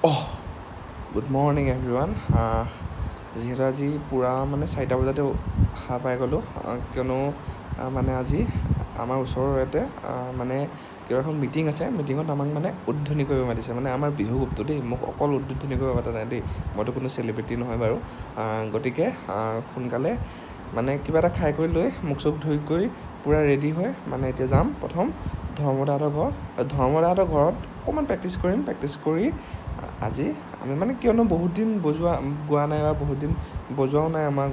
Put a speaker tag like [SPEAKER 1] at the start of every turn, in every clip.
[SPEAKER 1] Good morning everyone. যিহেতু আজি পূৰা মানে 4টা বজাতে সাৰ পাই গ'লোঁ, কিয়নো মানে আজি আমাৰ ওচৰতে মানে কিবা এখন মিটিং আছে। মিটিঙত আমাক মানে উদ্বোধনী কৰিব মাতিছে, মানে আমাৰ বিহু গ্ৰুপটো দেই। মোক অকল উদ্বোধনী কৰিব মাতা নাই দেই, মইতো কোনো চেলিব্ৰিটি নহয় বাৰু। গতিকে সোনকালে মানে কিবা এটা খাই কৰি লৈ মুখ চুখ ধুই কৰি পূৰা ৰেডি হৈ মানে এতিয়া যাম প্ৰথম ধৰ্মদাহঁতৰ ঘৰ। ধৰ্মদাহঁতৰ ঘৰত অকণমান প্ৰেক্টিছ কৰিম। প্ৰেক্টিছ কৰি আজি আমি মানে কিয়নো বহুত দিন গোৱা নাই বা বহুত দিন বজোৱাও নাই আমাৰ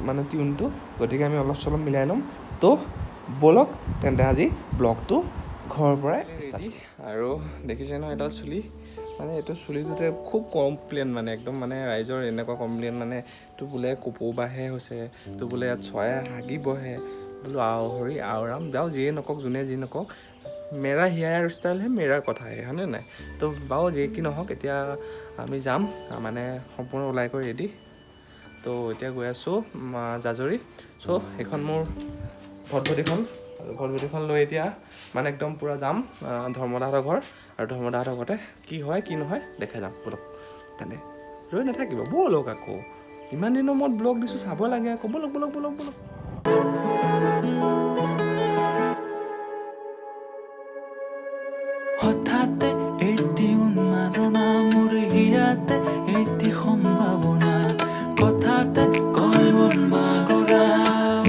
[SPEAKER 1] মানে টিউনটো, গতিকে আমি অলপ চলপ মিলাই ল'ম। তো ব'লক তেন্তে আজি ব্লগটো ঘৰৰ পৰাই ষ্টাৰ্ট। আৰু দেখিছে নহয় এটা চুলি, মানে এইটো চুলিটোতে খুব কমপ্লেইন, মানে একদম মানে ৰাইজৰ এনেকুৱা কমপ্লেইন, মানে তো বোলে কপৌ বাহে হৈছে, তো বোলে ইয়াত চৰাই হাগিবহে। বোলো হৰি আওৰাম যাওঁ, যিয়ে নকওক যোনে যি নকওক, মেৰা হেয়াৰ ষ্টাইল হে মেৰা কথা হে, হয়নে নাই? তো বাৰু যি কি নহওক, এতিয়া আমি যাম মানে সম্পূৰ্ণ ওলাই কৰি ৰেডি। তো এতিয়া গৈ আছোঁ জাজৰি। চ' এইখন মোৰ ভটভটিখন লৈ এতিয়া মানে একদম পূৰা যাম ধৰ্মদাহঁতৰ ঘৰ। আৰু ধৰ্মদাহঁতৰ ঘৰতে কি হয় কি নহয় দেখাই যাম। ব'লক তেনে ৰৈ নাথাকিব, ব'লক আকৌ। ইমান দিনৰ মূৰত ব্লগ দিছোঁ, চাব লাগে আকৌ। ব'লক ব'লক ব'লক ব'লক।
[SPEAKER 2] হঠাতে এটি উন্মাদনা মোৰ হিয়াতে এটি সম্ভাৱনা কথাতে কয় মন বাগৰা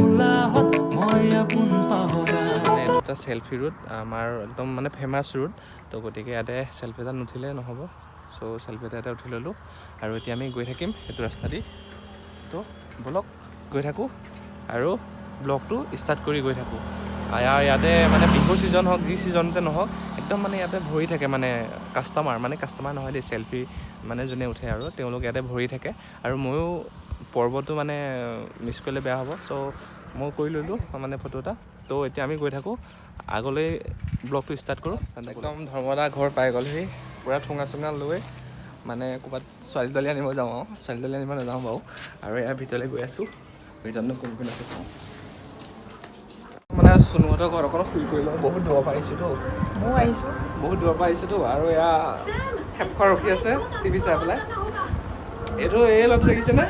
[SPEAKER 2] উলাহত মই আপোন পাহৰা।
[SPEAKER 1] মানে এইটো এটা চেল্ফি ৰুট, আমাৰ একদম মানে ফেমাছ ৰুট। তো গতিকে ইয়াতে চেল্ফি এটা নুঠিলে নহ'ব। চ' চেল্ফি এটা উঠি ল'লোঁ আৰু এতিয়া আমি গৈ থাকিম সেইটো ৰাস্তা দি। তো ব'লক গৈ থাকোঁ আৰু ব্লগটো ষ্টাৰ্ট কৰি গৈ থাকোঁ। ইয়াতে মানে বিহু ছিজন হওক, যি ছিজনতে নহওক, একদম মানে ইয়াতে ভৰি থাকে মানে কাষ্টমাৰ নহয় দেই, চেল্ফি মানে যোনে উঠে আৰু তেওঁলোক ইয়াতে ভৰি থাকে। আৰু ময়ো পৰ্বটো মানে মিছ কৰিলে বেয়া হ'ব, চ' মই কৰি ল'লোঁ মানে ফটো এটা। তো এতিয়া আমি গৈ থাকোঁ আগলৈ, ব্লগটো ষ্টাৰ্ট কৰোঁ। একদম ধৰ্মদা ঘৰ পাই গ'লহি, পূৰা ঠোঙা চোঙা লৈ মানে ক'ৰবাত ছোৱালী তোৱালী আনিব যাওঁ আৰু। ছোৱালী তোৱালী আনিব নাযাওঁ বাৰু। আৰু ইয়াৰ ভিতৰলৈ গৈ আছোঁ, ভিতৰতনো কোন কোন আছে চাওঁ। মানে চুনুহঁতৰ ঘৰত অকণ শুই কৰি লওঁ, বহুত দূৰৰ পৰা আহিছোঁতো।
[SPEAKER 3] ময়ো আহিছোঁ।
[SPEAKER 1] বহুত দূৰৰ পৰা আহিছোঁতো। আৰু এয়া হেপখোৱা ৰখি আছে টিভি চাই পেলাই। এইটো এই ল'ৰাটো দেখিছেনে?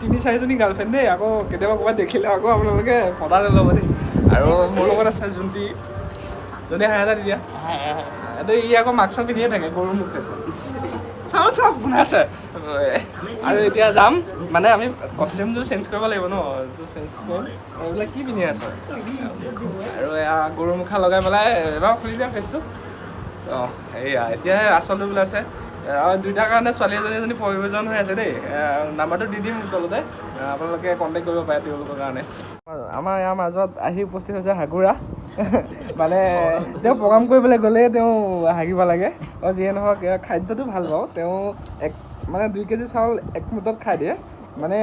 [SPEAKER 1] 3-4জনী গাৰ্লফ্ৰেণ্ড দেই। আকৌ কেতিয়াবা ক'ৰবাত দেখিলে আকৌ আপোনালোকে পতা নল'ব দেই। আৰু মোৰ লগত আছে জোনটি, যদি হাঁহ এটা দি দিয়া। এইটো ই আকৌ মাস্ক পিন্ধিয়ে থাকে, গৰু মুখে চব কোনে আছে। আৰু এতিয়া যাম মানে আমি কষ্টিউমযোৰ চেঞ্জ কৰিব লাগিব ন, এইটো চেঞ্জ কৰিম। আৰু এইবিলাক কি পিন্ধি আছ? আৰু এয়া গৰু মুখা লগাই পেলাই এবাৰ খুলি দিয়া ফেচটো। এইয়া এতিয়াহে আচলটো ওলাইছে। আৰু দুইটাৰ কাৰণে ছোৱালী এজনী প্ৰয়োজন হৈ আছে দেই। নাম্বাৰটো দি দিম তলতে, আপোনালোকে কণ্টেক্ট কৰিব পাৰে তেওঁলোকৰ কাৰণে। আমাৰ ইয়াৰ মাজত আহি উপস্থিত হৈছে হাগুৰা। মানে তেওঁ প্ৰগ্ৰাম কৰিবলৈ গ'লেই তেওঁ হাগিব লাগে। আৰু যিয়ে নহওক খাদ্যটো ভাল পাওঁ। তেওঁ মানে 2 কেজি চাউল 1 মিনিটত খাই দিয়ে মানে।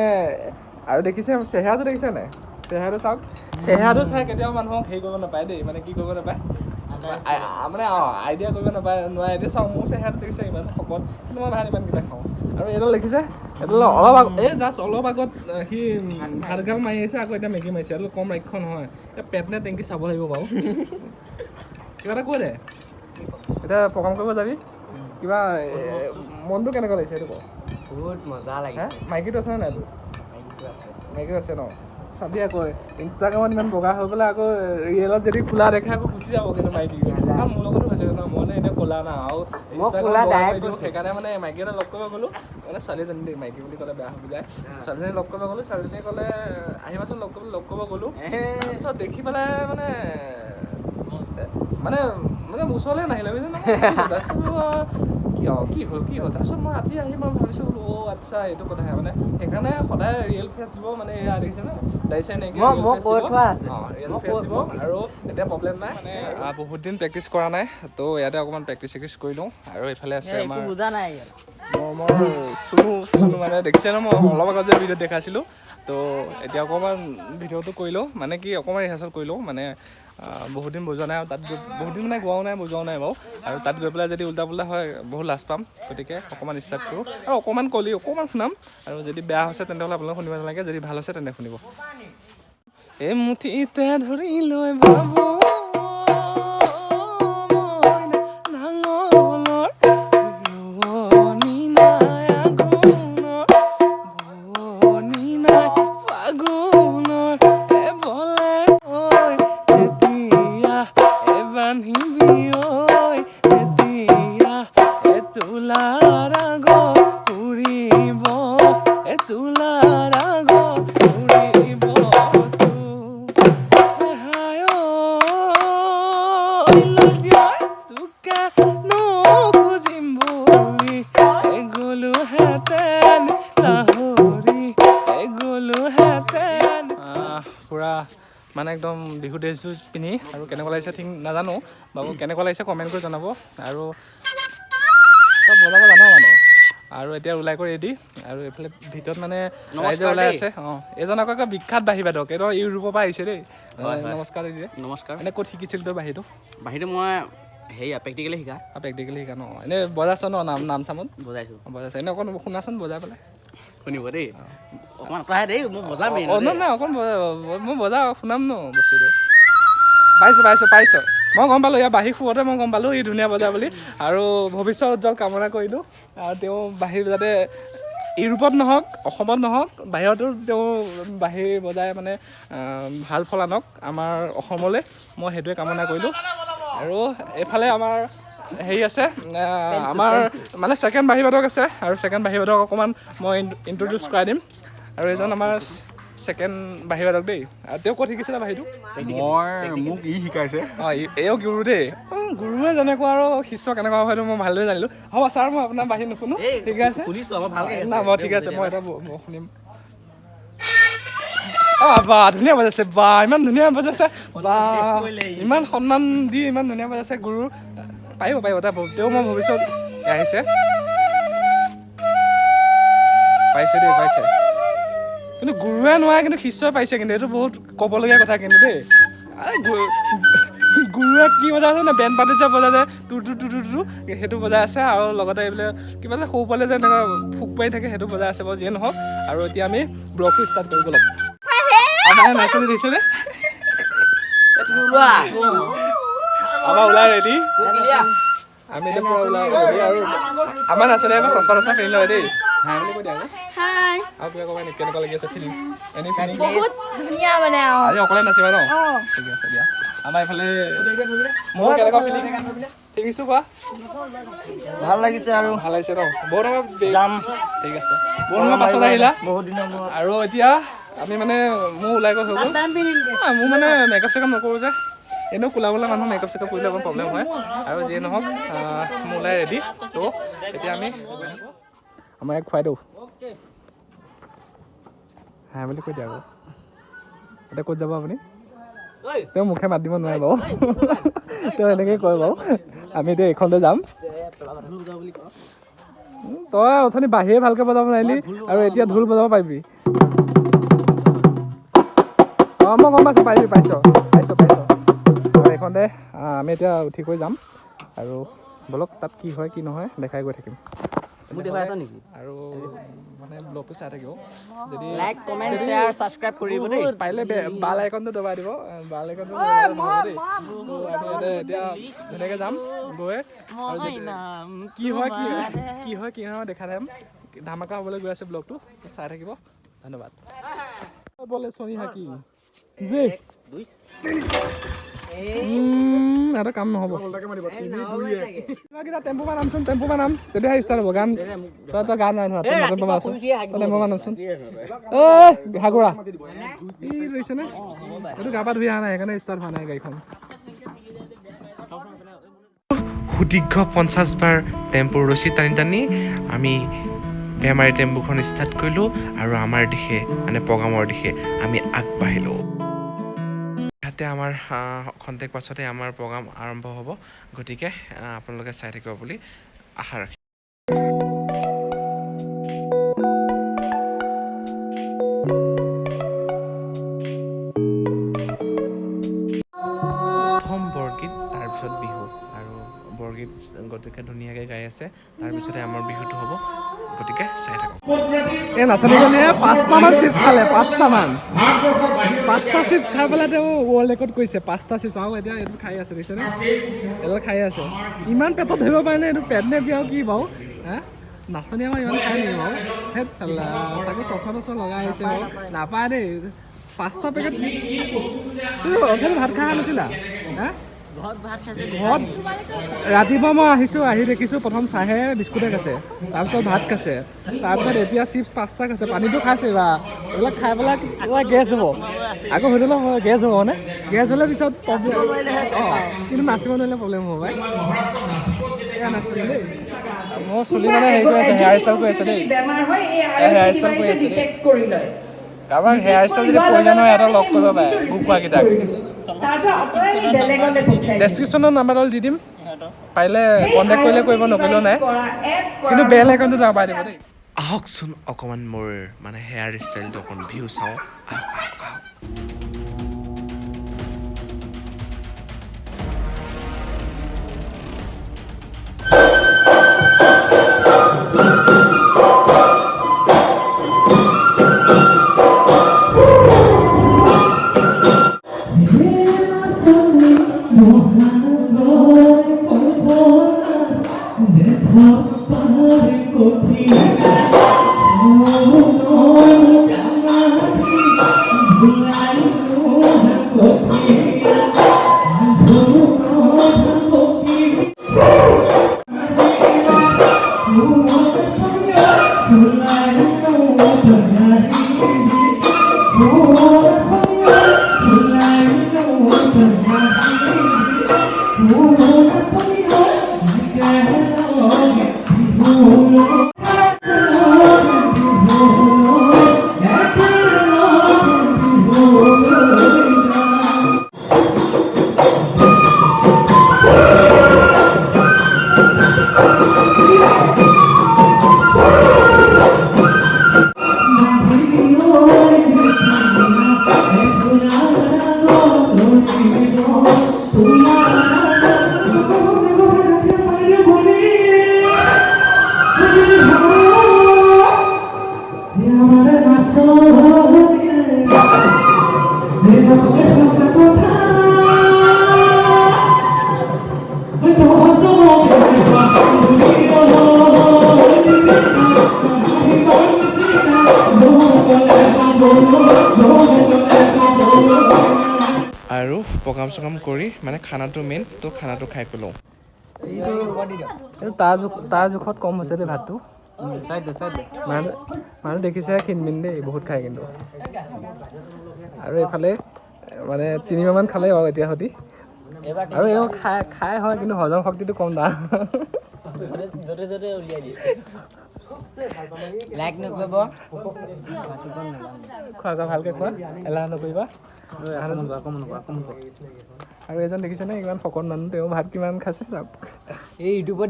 [SPEAKER 1] আৰু দেখিছে চেহেৰাটো দেখিছে নাই? চেহেৰাটো চাওক। চেহেৰাটো চাই কেতিয়াও মানুহক হেৰি কৰিব নাপায় দেই, মানে কি কৰিব নাপায় মানে আইডিয়া কৰিব নোৱাৰে। এতিয়া চাওক মোৰ চেহেৰাটো দেখিছে, ইমান শকত, কিন্তু মই ভাত ইমানকেইটা খাওঁ। আৰু এইডাল দেখিছে, এইডাল অলপ আগত সি ভাতগাল মাৰি আহিছে, আকৌ এতিয়া মেগী মাৰিছে। এইডাল কম ৰাক্ষ নহয়। এতিয়া পেট নে টেংকি চাব লাগিব বাৰু। কিবা এটা কৈ দে, এতিয়া প্ৰগ্ৰাম কৰিব যাবি। কিবা মনটো কেনেকুৱা লাগিছে এইটো কওঁ?
[SPEAKER 3] বহুত মজা লাগিছে।
[SPEAKER 1] মাইকীটো আছেনে নাই তোৰ?
[SPEAKER 3] আছে।
[SPEAKER 1] মাইকীটো আছে ন? চাবি আকৌ ইনষ্টাগ্ৰামত ইমান বগা হৈ পেলাই আকৌ ৰিয়েলত যদি কোলা দেখে আকৌ গুচি যাব কিন্তু মাইকী। কাৰণ মোৰ লগতো হৈছে ন, মই মানে এনেই ক'লা না, আৰু ইনষ্টাগ্ৰামত বগা কৰি দিওঁ। সেইকাৰণে মানে মাইকী এটা লগ কৰিব গ'লোঁ, মানে ছোৱালীজনী দেই, মাইকী বুলি ক'লে বেয়া হৈ যায়। ছোৱালীজনী লগ কৰিব গ'লোঁ, ছোৱালীজনীয়ে ক'লে আহিবাচোন লগ কৰিব গ'লোঁ। তাৰপিছত দেখি পেলাই মানে ওচৰলৈ নাহিলে বুজিছে নহয়। তাৰপিছত কি হ'ল তাৰপিছত মই ৰাতি আহি মই ভাবিছোঁ বোলো আচ্ছা এইটো কথাহে। মানে সেইকাৰণে সদায় ৰিয়েল ফেচ দিব, মানে এয়া দেখিছে ন দাইছে নেকি ৰিয়েল ফেচ দিব। আৰু এতিয়া প্ৰব্লেম নাই, মানে বহুত দিন প্ৰেক্টিচ কৰা নাই, তো ইয়াতে অকণমান প্ৰেক্টিচ কৰি লওঁ। আৰু এইফালে আছে আমাৰ
[SPEAKER 3] বুজা নাই
[SPEAKER 1] মোৰ চুনু, মানে দেখিছে ন মই অলপ আগত যে ভিডিঅ'ত দেখাইছিলোঁ। তো এতিয়া অকণমান ভিডিঅ'টো কৰি লওঁ, মানে কি অকণমান ৰিহাৰ্চেল কৰি লওঁ। মানে বহুত দিন বজোৱা নাই, আৰু তাত গৈ বহুত দিন মানে গোৱাও নাই বজোৱাও নাই বাৰু। আৰু তাত গৈ পেলাই যদি উল্টা পুল্টা হয় বহুত লাজ পাম। গতিকে অকণমান ষ্টাৰ্ট কৰোঁ আৰু অকণমান শুনাম। আৰু যদি বেয়া হৈছে তেন্তে আপোনালোকে শুনিব নালাগে, যদি ভাল হৈছে তেন্তে শুনিব। এই মুঠিতে ধৰি লৈ বাবু একদম বিহু ড্ৰেছযোৰ পিন্ধি আৰু কেনেকুৱা লাগিছে ঠিক নাজানো বাবু কেনেকুৱা লাগিছে কমেণ্ট কৰি জনাব আৰু তই বজাব জানো মানে আৰু এতিয়া ওলাই কৰি ৰেডি আৰু এইফালে ভিতৰত মানে ৰাইজে ওলাই আছে এজন আকৌ বিখ্যাত বাঁহী বাদক এইটো ইউৰোপৰ পৰা আহিছে দেই নমস্কাৰ দিদি
[SPEAKER 4] নমস্কাৰ
[SPEAKER 1] এনে ক'ত শিকিছিল তই বাঁহীটো
[SPEAKER 4] মই হেৰি প্ৰেক্টিকেলি শিকা
[SPEAKER 1] ন এনে বজাইছ ন নাম চামত
[SPEAKER 4] বজাইছোঁ
[SPEAKER 1] এনে অকণ শুনাচোন বজাই পেলাই
[SPEAKER 4] শুনিব দেই অকণমান আঁতৰাই দেই মই বজামেই
[SPEAKER 1] নাই অকণ মই বজাওঁ শুনাম ন বস্তুটো পাইছ মই গম পালোঁ ইয়াৰ বাঁহী শুৱতে মই গম পালোঁ ই ধুনীয়া বজায় বুলি আৰু ভৱিষ্যত উজ্জ্বল কামনা কৰিলোঁ আৰু তেওঁ বাঁহী যাতে ইউৰোপত নহওক অসমত নহওক বাহিৰতো তেওঁ বাঁহী বজাই মানে ভাল ফল আনক আমাৰ অসমলৈ মই সেইটোৱে কামনা কৰিলোঁ আৰু এইফালে আমাৰ হেৰি আছে আমাৰ মানে ছেকেণ্ড বাঁহী বাদক আছে আৰু ছেকেণ্ড বাঁহী বাদক অকণমান মই ইণ্ট্ৰডিউচ কৰাই দিম আৰু এইজন আমাৰ ছেকেণ্ড বাঁহী বাদক দেই আৰু তেওঁ ক'ত শিকিছিলে বাঁহীটো
[SPEAKER 5] মোক ই শিকাইছে
[SPEAKER 1] এও গুৰু দেই গুৰুৱে যেনেকুৱা আৰু শিষ্য কেনেকুৱা হয়তো মই ভালদৰে জানিলোঁ হ'ব ছাৰ মই আপোনাৰ বাঁহী নুশুনো ঠিক আছে
[SPEAKER 4] শুনিছোঁ আমাৰ ভালকৈ
[SPEAKER 1] নাই মই ঠিক আছে মই এটা শুনিম বা ধুনীয়া বজাইছে বা ইমান ধুনীয়া বজাইছে বা ইমান সন্মান দি ইমান ধুনীয়া বজাইছে গুৰু পাৰিব তেওঁ মই ভৱিষ্যত আহিছে পাইছে কিন্তু গুৰুৱে নোৱাৰে কিন্তু শিষ্যই পাইছে কিন্তু এইটো বহুত ক'বলগীয়া কথা কিন্তু দেই গুৰুৱে কি বজাই আছে নে বেণ্ড পাৰ্টিত যে বজাই যায় টু সেইটো বজাই আছে আৰু লগতে এইবিলাক কিবা এটা সৰু পোৱালি যে এনেকুৱা ফুক পাৰি থাকে সেইটো বজাই আছে বাৰু যিয়ে নহওক আৰু এতিয়া আমি ব্লগটো ষ্টাৰ্ট কৰিব লাগিব আমাৰ নাচনি দিছেনে আমাৰ ওলাই ৰেডি আমি এতিয়া পুৰা ওলাই ৰেডি আৰু আমাৰ নাচনি আকৌ চচমা পিন্ধি লয় দেই হাই বুলি কৈ দিয়া আৰু কিবা ক'বা নেকি কেনেকুৱা লাগি আছে ফিলিংছ এনি ফিলিংছ
[SPEAKER 6] বহুত ধুনীয়া মানে
[SPEAKER 1] আজি অকলে নাচিবা ন ঠিক আছে দিয়া আমাৰ এইফালে মোৰ কেনেকুৱা ফিলিংছটো কোৱা
[SPEAKER 3] ভাল লাগিছে আৰু
[SPEAKER 1] ভাল লাগিছে ন বহুত যাম ঠিক আছে বহুত সময় পাছত আহিলা
[SPEAKER 3] বহুত দিনৰ
[SPEAKER 1] আৰু এতিয়া আমি মানে মোৰ ওলাই গৈ হৈ গ'ল মোৰ মানে মেকআপ চেকআপ নকৰোঁ যে এনেও কোলা মানুহ মেকআপ চেকআপ কৰিলে অকণ প্ৰব্লেম হয় আৰু যিয়ে নহওক মোৰ ওলাই ৰেডি ত' এতিয়া আমি আমাৰ ইয়াক খুৱাই দিওঁ হাই বুলি কৈ দিয়া আকৌ এতিয়া ক'ত যাব আপুনি তেওঁ মুখে মাত দিব নোৱাৰে বাৰু তেওঁ এনেকৈ কয় বাৰু আমি এতিয়া এইখনতে যাম তই অথনি বাঁহীয়ে ভালকৈ বজাব নোৱাৰিলি আৰু এতিয়া ঢোল বজাব পাৰিবি অঁ মই গম পাইছোঁ পাইছ আৰু এইখনতে আমি এতিয়া উঠি কৰি যাম আৰু বলক তাত কি হয় কি নহয় দেখাই গৈ থাকিম আৰু মানে ব্লগটো চাই থাকিব যদি
[SPEAKER 4] লাইক কমেণ্ট শ্বেয়াৰ ছাবস্ক্ৰাইব কৰিব দেই
[SPEAKER 1] পাৰিলে বাল আইকনটো দবাই দিব বাল আইকনটো দেই আমি এতিয়া ধুনীয়াকৈ যাম গৈ কি হয় দেখা যাম ধামাকা হ'বলৈ গৈ আছে ব্লগটো চাই থাকিব ধন্যবাদ বলে চনি হাকি যে এটা কাম নহ'ব টেম্পুমান নাম তেতিয়াহে ষ্টাৰ্ট হ'ব গান তই গান নাই নহয় টেম্পুমান নামচোন হাগুৰা ই ৰৈছেনে এইটো গা পা ধুই অহা নাই সেইকাৰণে ষ্টাৰ্ট হোৱা নাই গাড়ীখন সুদীৰ্ঘ 50 বাৰ টেম্পুৰ ৰছী টানি আমি বেমাৰী টেম্পুখন ষ্টাৰ্ট কৰিলোঁ আৰু আমাৰ দিশে মানে প্ৰগ্ৰামৰ দিশে আমি আগবাঢ়িলোঁ ইয়াতে আমাৰ খন্তেক পাছতে আমাৰ প্ৰগ্ৰাম আৰম্ভ হ'ব গতিকে আপোনালোকে চাই থাকিব বুলি আশা ৰাখিছোঁ প্ৰথম বৰগীত তাৰপিছত বিহু আৰু বৰগীত গতিকে ধুনীয়াকৈ গাই আছে তাৰপিছতে আমাৰ বিহুটো হ'ব গতিকে চাই থাকক এই নাচনীজনীয়ে 5টামান চিপছ খালে 5টা চিপছ খাই পেলাই তেওঁ ৱৰ্ল্ড ৰেকৰ্ড কৰিছে 5টা চিপছ আৰু এতিয়া এইটো খাই আছে দেখিছেনে এইটো খাই আছে ইমান পেটত ধৰিব পাৰে নে এইটো পেট নে বিয়াও কি বাৰু হা নাচনী আমাৰ ইমান খাই নেকি বাৰু হেত চাল্লা তাকো চচমা লগাই আহিছে বাৰু নাপায় দেই 5টা পেকেট অথনি ভাত খাই আনিছিলা হা ঘৰত ৰাতিপুৱা মই আহি দেখিছোঁ প্ৰথম চাহে বিস্কুটে খাইছে তাৰপিছত ভাত খাইছে তাৰপিছত এতিয়া চিপছ 5টা খাইছে পানীটো খাইছে বা এইবিলাক খাই পেলাই কিবা গেছ হ'ব আকৌ সুধিলে গেছ হ'ব মানে গেছ হ'লে পিছত প্ৰব্লেম অঁ কিন্তু নাচিব নোৱাৰিলে প্ৰব্লেম হ'ব ভাই এয়া নাচিবি দেই মোৰ চুলি মানে হেৰি কৰি আছে হেয়াৰ ষ্টাইল কৰি আছে দেই হেয়াৰ ষ্টাইল কৰি আছে দেই কাৰোবাৰ হেয়াৰ ষ্টাইল যদি প্ৰয়োজন হয় সিহঁতক লগ কৰিব পাৰে গুকুৱাকেইটাক ডেছক্ৰিপশ্যনত নাম্বাৰডাল দি দিম পাৰিলে কণ্টেক্ট কৰিলে কৰিব নকৰিলেও নাই কিন্তু বেল একাউণ্টটো নাপাই দিব দেই
[SPEAKER 6] আহকচোন অকণমান মোৰ মানে হেয়াৰ ষ্টাইলটো অকণমান ভিউ চাওঁ আৰু প্ৰগ্ৰাম চগ্ৰাম কৰি মানে খানাটো মেইন তো খানাটো খাই পেলাওঁ
[SPEAKER 1] তাৰ জোখত কম হৈছে দেই ভাতটো মানুহ দেখিছে খিনমিন দেই বহুত খায় কিন্তু আৰু এইফালে মানে 3 মাহমান খালে বাৰু এতিয়া সতি আৰু এই খাই হয় কিন্তু হজম শক্তিটো কম দাম
[SPEAKER 4] লাইক নকৰিব
[SPEAKER 1] খোৱা ভালকৈ খোৱা এলাহ নকৰিবা আৰু এজন দেখিছেনে ইমান শকত মানুহ তেওঁ ভাত কিমান খাইছে
[SPEAKER 4] এই ইউটিউবত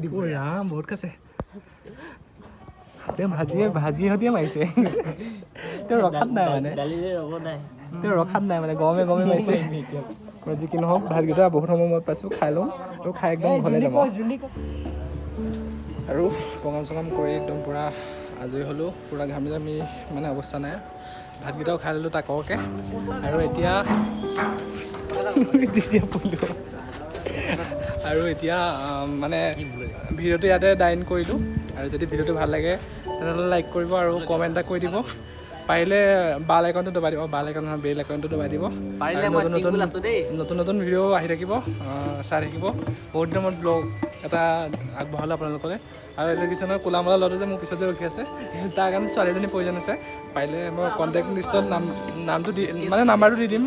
[SPEAKER 4] দিব
[SPEAKER 1] ৰাম বহুত খাইছে তেওঁ ভাজিয়ে সতিয়ে মাৰিছে তেওঁ ৰখাত নাই মানে গৰমে মাৰিছে যি কি নহওক ভাতকেইটা বহুত সময় মূৰত পাইছোঁ খাই লওঁ আৰু খাই একদম ঘৰলৈ যাম আৰু প্ৰগ্ৰাম চগ্ৰাম কৰি একদম পূৰা আজৰি হ'লোঁ পূৰা ঘামি মানে অৱস্থা নাই ভাতকেইটাও খাই ল'লোঁ তাকৰকৈ আৰু এতিয়া মানে ভিডিঅ'টো ইয়াতে ডাইন কৰিলোঁ আৰু যদি ভিডিঅ'টো ভাল লাগে তেনেহ'লে লাইক কৰিব আৰু কমেণ্ট এটা কৰি দিব পাৰিলে বাল একাউণ্টটো দবাই দিব বেল একাউণ্টটো দবাই দিব নতুন ভিডিঅ' আহি থাকিব চাই থাকিব বহুত দিনৰ মূৰত ব্লগ এটা আগবঢ়ালোঁ আপোনালোকলৈ আৰু এটা কিছুমানে ক'লা মলা ল'ৰাটো যে মোৰ পিছতে ৰখি আছে তাৰ কাৰণে ছোৱালীজনীৰ প্ৰয়োজন আছে পাৰিলে মই কণ্টেক্ট লিষ্টত নামটো দি মানে নাম্বাৰটো দি দিম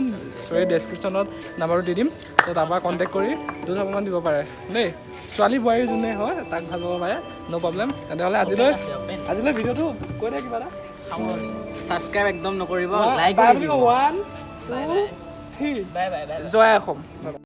[SPEAKER 1] ডেছক্ৰিপশ্যনত নাম্বাৰটো দি দিম তো তাৰপৰা কণ্টেক্ট কৰি 2,000 মান দিব পাৰে দেই ছোৱালী বোৱাৰী যোনে হয় তাক ভাল পাব পাৰে ন' প্ৰব্লেম তেনেহ'লে আজিলৈ ভিডিঅ'টো কৈ দে কিবা এটা
[SPEAKER 4] ছাবস্ক্ৰাইব একদম নকৰিব লাইক
[SPEAKER 1] 1 2 3 জয় অসম